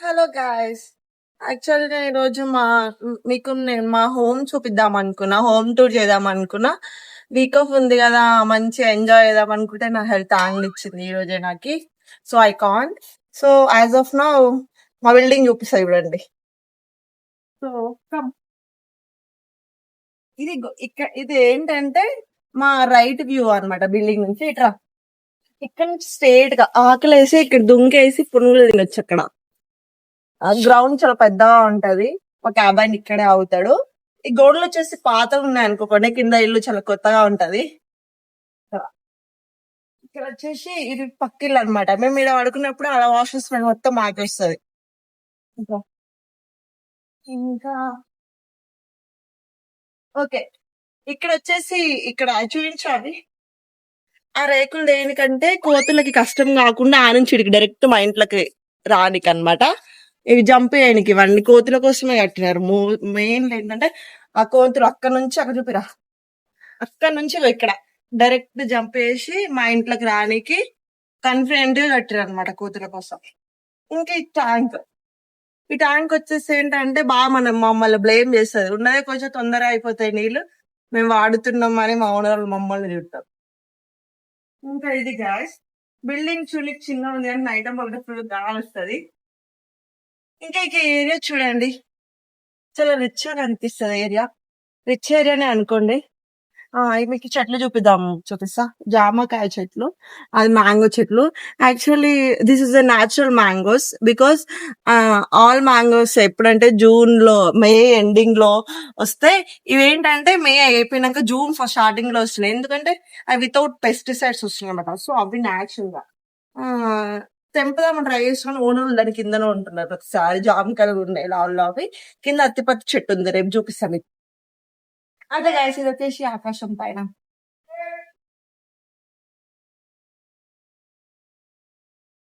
Hello guys. Actually నేను ఈరోజు మీకు నేను మా హోమ్ చూపిద్దాం అనుకున్నా, హోమ్ టూర్ చేద్దాం అనుకున్నా. వీక్ ఆఫ్ ఉంది కదా, మంచి ఎంజాయ్ చేద్దాం అనుకుంటే నా హెల్త్ ఇచ్చింది ఈ రోజే నాకు. So I can't. So as of now మా బిల్డింగ్ చూపిస్తా చూడండి. సో ఇది ఏంటంటే మా రైట్ వ్యూ అన్నమాట. బిల్డింగ్ నుంచి ఇట్లా ఇక్కడ నుంచి స్ట్రేట్ గా ఆకలేసి ఇక్కడ దుంకేసి పునుగులు తినొచ్చు. అక్కడ గ్రౌండ్ చాలా పెద్దగా ఉంటది. మా క్యాబైన్ ఇక్కడే అవుతాడు. ఈ గోడలు వచ్చేసి పాతగా ఉన్నాయి అనుకోకండి, కింద ఇల్లు చాలా కొత్తగా ఉంటది. ఇక్కడ వచ్చేసి ఇది పక్కిల్లు అనమాట. మేము ఇక్కడ పడుకున్నప్పుడు అలా వాష్రూమ్ స్మెల్ మొత్తం మాకేస్తుంది. ఇంకా ఇంకా ఓకే, ఇక్కడ వచ్చేసి ఇక్కడ చూపించాలి. ఆ రేకులు దేనికంటే కోతులకి కష్టం కాకుండా ఆ నుంచి ఇడికి డైరెక్ట్ మా ఇంట్లోకి రానికి అన్నమాట. ఇవి జంప్ చేయడానికి ఇవన్నీ కోతుల కోసమే కట్టినారు. మెయిన్ ఏంటంటే ఆ కోతులు అక్కడ నుంచి అక్కడ చూపిరా, అక్కడ నుంచి ఇక్కడ డైరెక్ట్ జంప్ చేసి మా ఇంట్లోకి రానికి కన్ఫిడెంట్ గా కట్టారు అనమాట కోతుల కోసం. ఇంకా ఈ ట్యాంక్ వచ్చేసి ఏంటంటే బాగా మమ్మల్ని బ్లేమ్ చేస్తుంది. ఉన్నదే కొంచెం తొందరగా అయిపోతాయి నీళ్లు, మేము వాడుతున్నాం అని మా ఓనర్ మమ్మల్ని తింటారు. ఇంకా ఇది గ్యాస్ బిల్డింగ్ చూలికి చిన్న ఉంది కానీ నైట్ ఒకటి ఫుల్ గాలి వస్తుంది. ఇంకా ఏరియా చూడండి, చాలా రిచ్ గా అనిపిస్తుంది ఏరియా. రిచ్ ఏరియానే అనుకోండి. మీకు చెట్లు చూపిస్తా. జామకాయ చెట్లు, అది మ్యాంగో చెట్లు. Actually this is the natural mangoes. Because all mangoes ఎప్పుడంటే జూన్ లో, మే ఎండింగ్ లో వస్తాయి. ఇవేంటంటే మే అయిపోయినాక జూన్ స్టార్టింగ్ లో వస్తున్నాయి. ఎందుకంటే అవి వితౌట్ పెస్టిసైడ్స్ వస్తున్నాయి అన్నమాట. సో అవి న్యాచురల్ గా తెంపుదామని ట్రై చేసుకుని ఓనర్లు దాని కిందనే ఉంటున్నారు. ఒకసారి జామకాయలు ఉన్నాయి లావుల్లో, అవి కింద అత్తిపత్తి చెట్టు ఉంది, రేపు చూపిస్తాను మీకు. అదే గైస్, ఇది వచ్చేసి ఆకాశం పైన